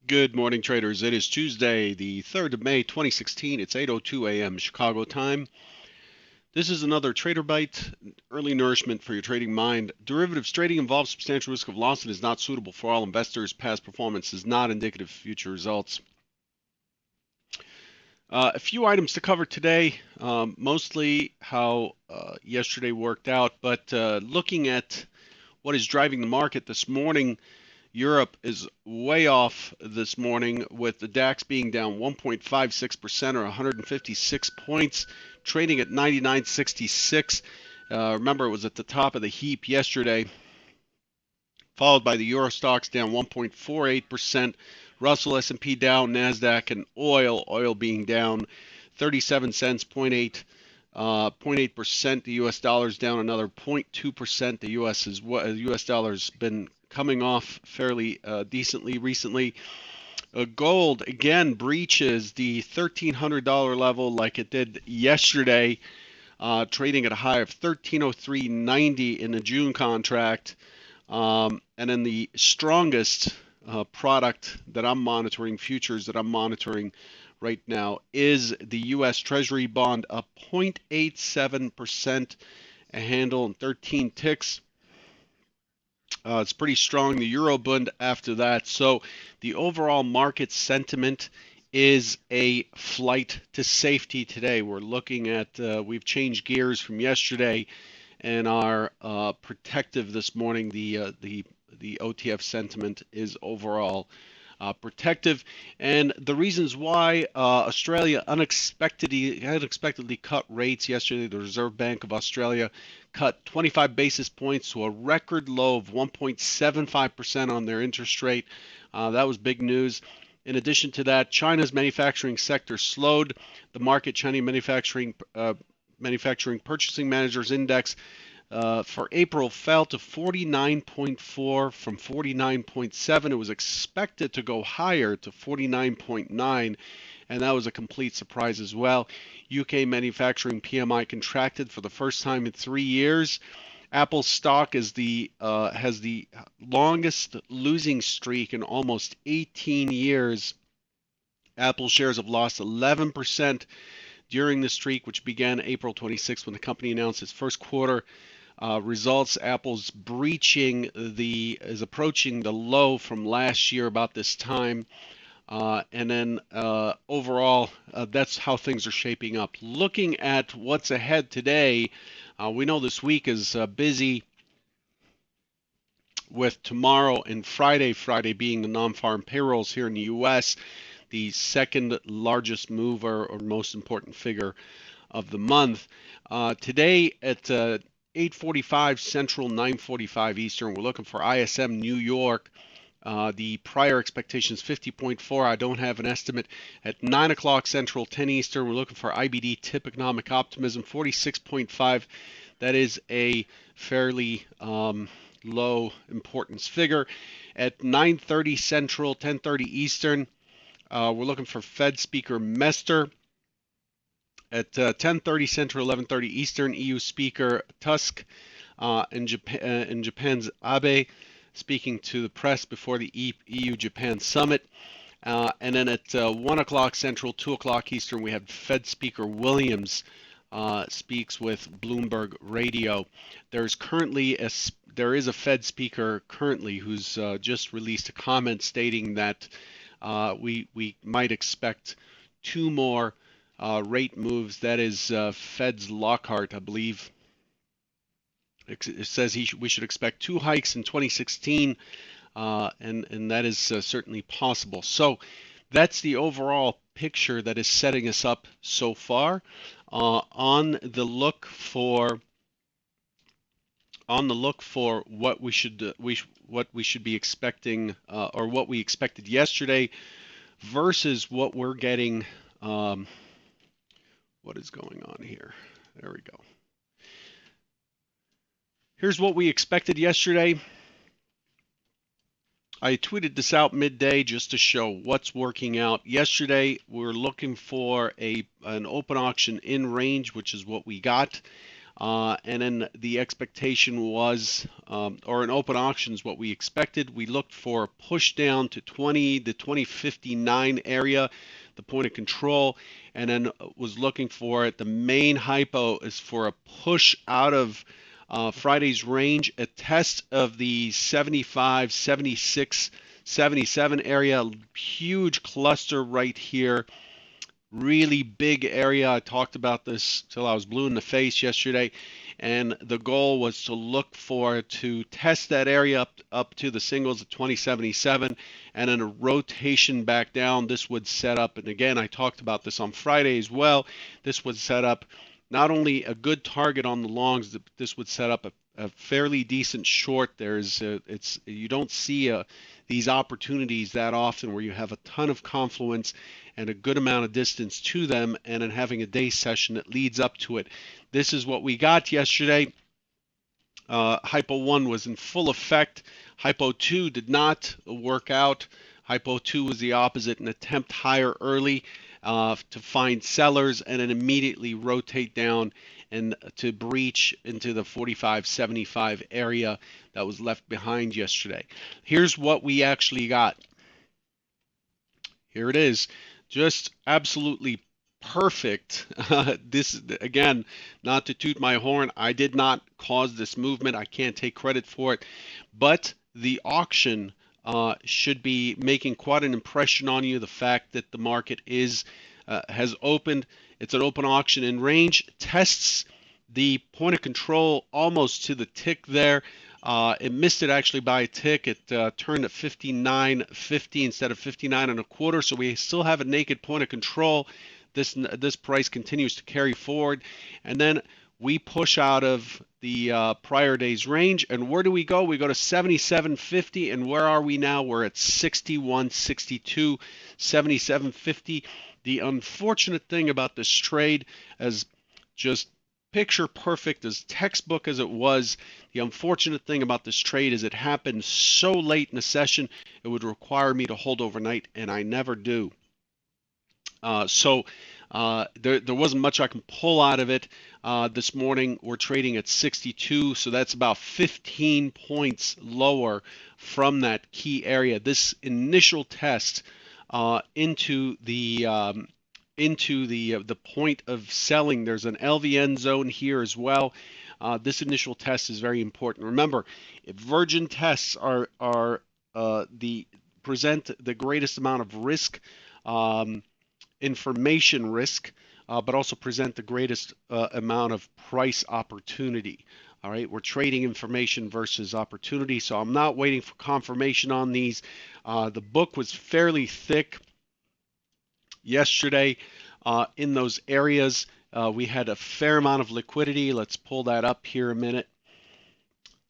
Good morning, traders. It is Tuesday, the 3rd of May, 2016. It's 8:02 a.m. Chicago time. This is another Trader Bite, early nourishment for your trading mind. Derivatives trading involves substantial risk of loss and is not suitable for all investors. Past performance is not indicative of future results. A few items to cover today, mostly how yesterday worked out, but looking at what is driving the market this morning. Europe is way off this morning with the DAX being down 1.56% or 156 points, trading at 99.66. Remember, it was at the top of the heap yesterday, followed by the Euro stocks down 1.48%, Russell S&P down, Nasdaq, and oil being down 37 cents, 0.8%. The U.S. dollar's down another 0.2%. The U.S. dollar's been coming off fairly decently recently. Gold again breaches the $1,300 level like it did yesterday, trading at a high of 1303.90 in the June contract. And then the strongest product that I'm monitoring, futures that I'm monitoring right now, is the U.S. Treasury bond up 0.87%, a handle and 13 ticks. It's pretty strong. The Eurobond after that. So the overall market sentiment is a flight to safety today. We're looking at, we've changed gears from yesterday and are protective this morning. The OTF sentiment is overall protective, and the reasons why Australia unexpectedly cut rates yesterday. The Reserve Bank of Australia cut 25 basis points to a record low of 1.75% on their interest rate. That was big news. In addition to that, China's manufacturing sector slowed. The market China manufacturing purchasing managers index for April fell to 49.4 from 49.7. It was expected to go higher to 49.9, and that was a complete surprise as well. UK manufacturing PMI contracted for the first time in 3 years. Apple stock has the longest losing streak in almost 18 years. Apple shares have lost 11% during the streak, which began April 26th when the company announced its first quarter results. Apple's is approaching the low from last year about this time. And then overall, that's how things are shaping up. Looking at what's ahead today, we know this week is busy with tomorrow and Friday being the non-farm payrolls here in the U.S., the second largest mover or most important figure of the month. Today at 8:45 Central, 9:45 Eastern, we're looking for ISM New York. The prior expectation is 50.4. I don't have an estimate. At 9 o'clock Central, 10 Eastern, we're looking for IBD Tip Economic Optimism, 46.5. That is a fairly low importance figure. At 9:30 Central, 10:30 Eastern, we're looking for Fed Speaker Mester. At 10:30 Central, 11:30 Eastern, EU Speaker Tusk, in Japan's Abe speaking to the press before the EU-Japan summit. And then at 1 o'clock Central, 2 o'clock Eastern, we have Fed Speaker Williams speaks with Bloomberg Radio. There is a Fed speaker currently who's just released a comment stating that we might expect two more rate moves. That is Fed's Lockhart, I believe. It says we should expect two hikes in 2016, and that is certainly possible. So that's the overall picture that is setting us up so far. On the look for what we should be expecting, or what we expected yesterday versus what we're getting. What is going on here? There we go. Here's what we expected yesterday. I tweeted this out midday just to show what's working out. Yesterday, we were looking for an open auction in range, which is what we got. And then the expectation was, or in open auctions, what we expected. We looked for a push down to the 2059 area, the point of control, and then was looking for it. The main hypo is for a push out of Friday's range, a test of the 75, 76, 77 area, huge cluster right here, really big area. I talked about this till I was blue in the face yesterday, and the goal was to look for to test that area up to the singles at 2077, and then a rotation back down. This would set up, and again, I talked about this on Friday as well. This would set up not only a good target on the longs, this would set up a fairly decent short. It's you don't see these opportunities that often where you have a ton of confluence and a good amount of distance to them, and then having a day session that leads up to it. This is what we got yesterday. Hypo 1 was in full effect. Hypo 2 did not work out. Hypo 2 was the opposite, an attempt higher early to find sellers and then immediately rotate down and to breach into the 45.75 area that was left behind yesterday. Here's what we actually got. Here it is. Just absolutely perfect. This, again, not to toot my horn, I did not cause this movement. I can't take credit for it. But the auction should be making quite an impression on you. The fact that the market has opened. It's an open auction in range. Tests the point of control almost to the tick there. It missed it actually by a tick. It turned at 59.50 instead of 59 and a quarter. So we still have a naked point of control. This price continues to carry forward, and then we push out of the prior day's range. And where do we go? We go to 77.50, and where are we now? We're at 61.62, 77.50. The unfortunate thing about this trade, as just picture perfect, as textbook as it was, the unfortunate thing about this trade is it happened so late in the session, it would require me to hold overnight, and I never do. So there wasn't much I can pull out of it. This morning we're trading at 62, so that's about 15 points lower from that key area. This initial test into the point of selling. There's an LVN zone here as well. This initial test is very important. Remember, if virgin tests present the greatest amount of risk, information risk, but also present the greatest amount of price opportunity. All right, we're trading information versus opportunity, so I'm not waiting for confirmation on these. The book was fairly thick yesterday in those areas. We had a fair amount of liquidity. Let's pull that up here a minute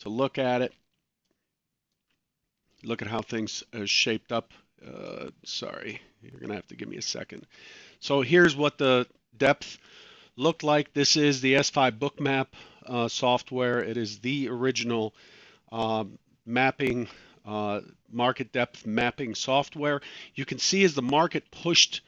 to look at it. Look at how things shaped up. Sorry, you're going to have to give me a second. So here's what the depth looked like. This is the S5 Bookmap software. It is the original mapping, market depth mapping software. You can see as the market pushed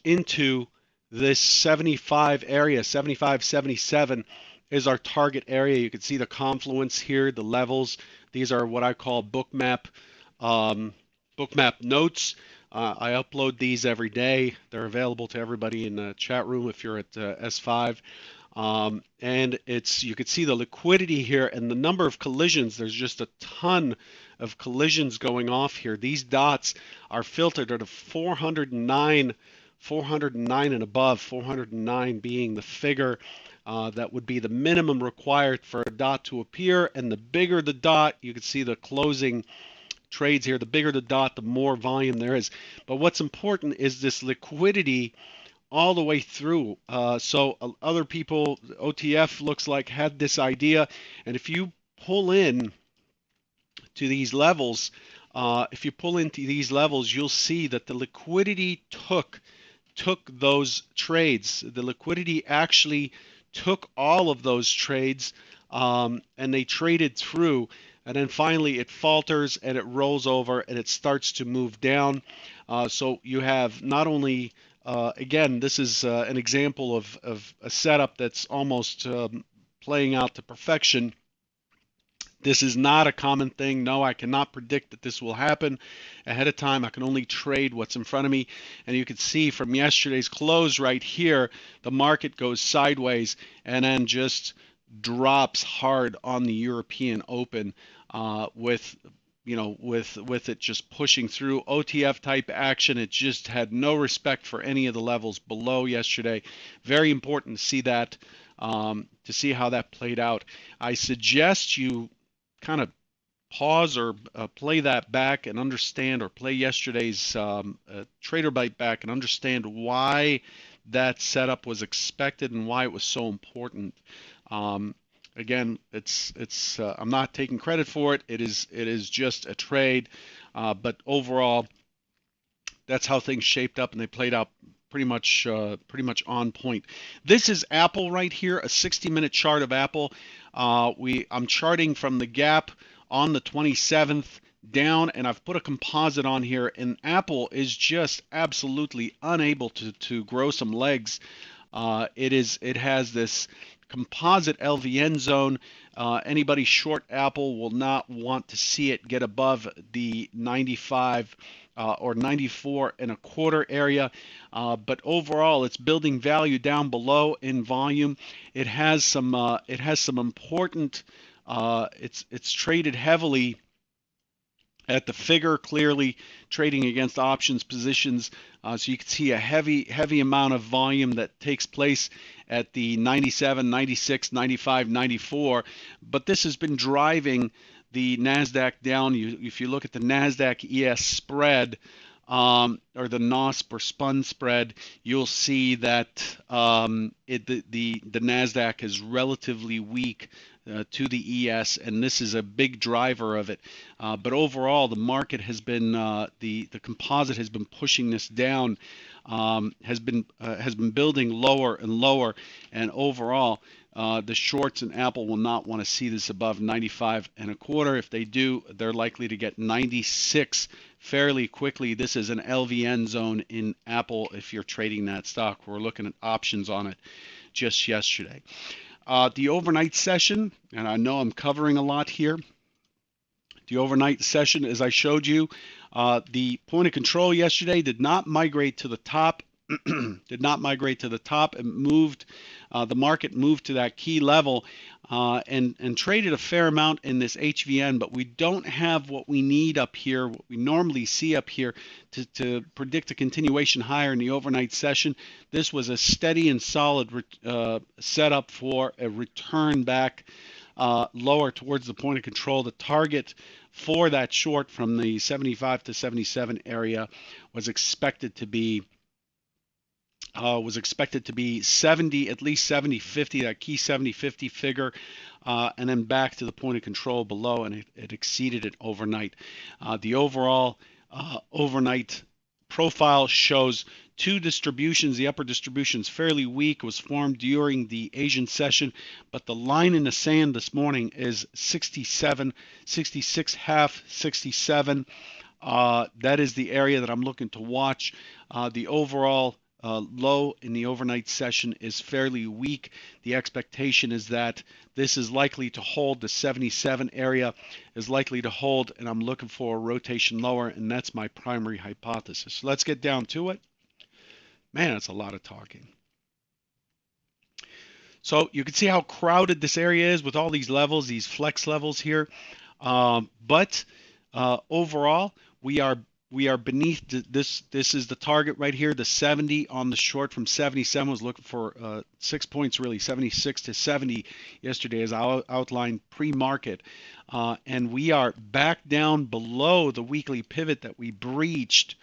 into this 75 area, 75, 77 is our target area. You can see the confluence here, the levels. These are what I call bookmap notes. I upload these every day. They're available to everybody in the chat room if you're at S5. And you can see the liquidity here and the number of collisions. There's just a ton of collisions going off here. These dots are filtered at a 409 and above, 409 being the figure that would be the minimum required for a dot to appear. And the bigger the dot, you can see the closing trades here, the bigger the dot, the more volume there is. But what's important is this liquidity all the way through. So other people, OTF looks like, had this idea, and if you pull in to these levels, you'll see that the liquidity took those trades. The liquidity actually took all of those trades, and they traded through. And then finally it falters and it rolls over and it starts to move down. So you have not only, again, this is an example of a setup that's almost playing out to perfection. This is not a common thing. No, I cannot predict that this will happen ahead of time. I can only trade what's in front of me. And you can see from yesterday's close right here, the market goes sideways and then just drops hard on the European Open, with with it just pushing through OTF type action. It just had no respect for any of the levels below yesterday. Very important to see that, to see how that played out. I suggest you kind of pause or play that back and understand, or play yesterday's Trader Bite back and understand why that setup was expected and why it was so important. Um, Again, it's I'm not taking credit for it. It is just a trade, but overall, that's how things shaped up, and they played out pretty much on point. This is Apple right here, a 60-minute chart of Apple. I'm charting from the gap on the 27th down, and I've put a composite on here, and Apple is just absolutely unable to grow some legs. It has this composite LVN zone. Anybody short Apple will not want to see it get above the 95 or 94 and a quarter area, but overall it's building value down below in volume. It has some important. It's traded heavily at the figure, clearly trading against options positions. So you can see a heavy amount of volume that takes place at the 97, 96, 95, 94. But this has been driving the NASDAQ down. If you look at the NASDAQ ES spread, or the NOSP or spun spread, you'll see that the NASDAQ is relatively weak to the ES, and this is a big driver of it. But overall, the market has been the composite has been pushing this down, has been building lower and lower, and overall, the shorts in Apple will not want to see this above 95 and a quarter. If they do, they're likely to get 96 fairly quickly. This is an LVN zone in Apple if you're trading that stock. We're looking at options on it just yesterday. The overnight session, and I know I'm covering a lot here. The overnight session, as I showed you, the point of control yesterday did not migrate to the top. Did not migrate to the top. It moved. The market moved to that key level and traded a fair amount in this HVN, but we don't have what we need up here, what we normally see up here to predict a continuation higher in the overnight session. This was a steady and solid setup for a return back lower towards the point of control. The target for that short from the 75 to 77 area was expected to be 70, at least 70.50, that key 70.50 figure, and then back to the point of control below, and it exceeded it overnight. The overall overnight profile shows two distributions. The upper distribution is fairly weak. It was formed during the Asian session, but the line in the sand this morning is 67, 66 half, 67. That is the area that I'm looking to watch. The overall low in the overnight session is fairly weak. The expectation is that this is likely to hold. The 77 area is likely to hold, and I'm looking for a rotation lower, and that's my primary hypothesis. So let's get down to it. Man, that's a lot of talking. So you can see how crowded this area is with all these levels, these flex levels here. But overall, we are beneath this. This is the target right here. The 70 on the short from 77 was looking for 6 points, really 76 to 70 yesterday, as I outlined pre-market, and we are back down below the weekly pivot that we breached.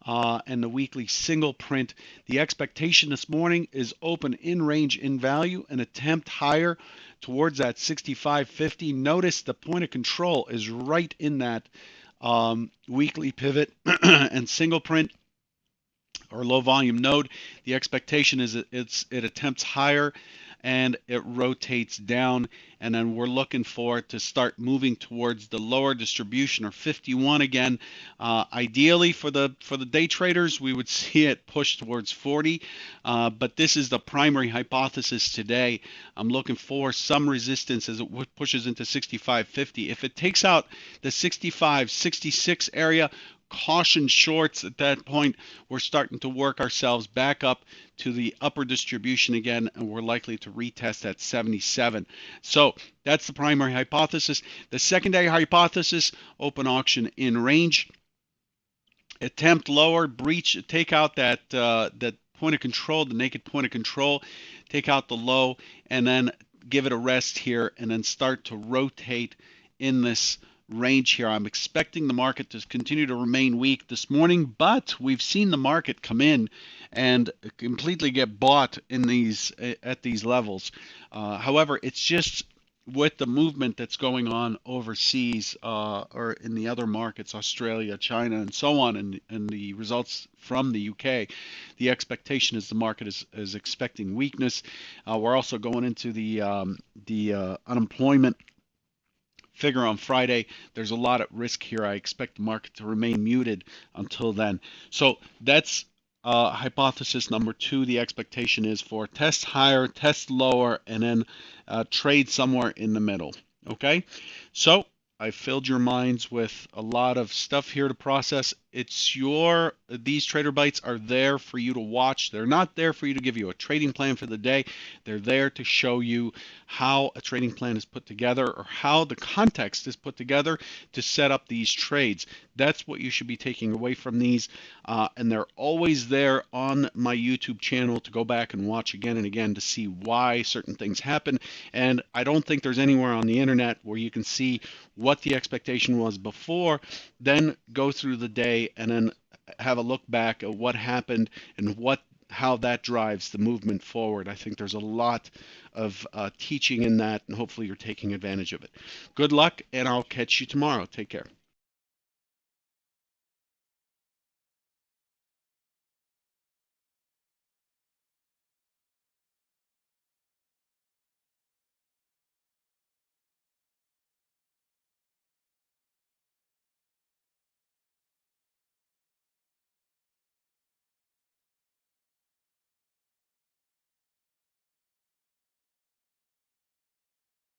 And the weekly single print. The expectation this morning is open in range in value, an attempt higher towards that 65.50. Notice the point of control is right in that weekly pivot and single print or low volume node. The expectation is it attempts higher, and it rotates down, and then we're looking for it to start moving towards the lower distribution or 51 again. Ideally for the day traders, we would see it push towards 40, but this is the primary hypothesis today. I'm looking for some resistance as it pushes into 65.50. If it takes out the 65, 66 area, caution shorts at that point. We're starting to work ourselves back up to the upper distribution again, and we're likely to retest at 77. So that's the primary hypothesis. The secondary hypothesis, open auction in range, attempt lower, breach, take out that point of control, the naked point of control, take out the low, and then give it a rest here, and then start to rotate in this range here. I'm expecting the market to continue to remain weak this morning, but we've seen the market come in and completely get bought in these at these levels. However, it's just with the movement that's going on overseas or in the other markets, Australia, China, and so on, and the results from the UK, the expectation is the market is expecting weakness. We're also going into the unemployment figure on Friday. There's a lot at risk here. I expect the market to remain muted until then. So that's hypothesis number two. The expectation is for test higher, test lower, and then trade somewhere in the middle. Okay, so I filled your minds with a lot of stuff here to process. These trader bites are there for you to watch. They're not there for you to give you a trading plan for the day. They're there to show you how a trading plan is put together or how the context is put together to set up these trades. That's what you should be taking away from these. And they're always there on my YouTube channel to go back and watch again and again to see why certain things happen. And I don't think there's anywhere on the internet where you can see what the expectation was before, then go through the day and then have a look back at what happened and how that drives the movement forward. I think there's a lot of teaching in that, and hopefully you're taking advantage of it. Good luck, and I'll catch you tomorrow. Take care.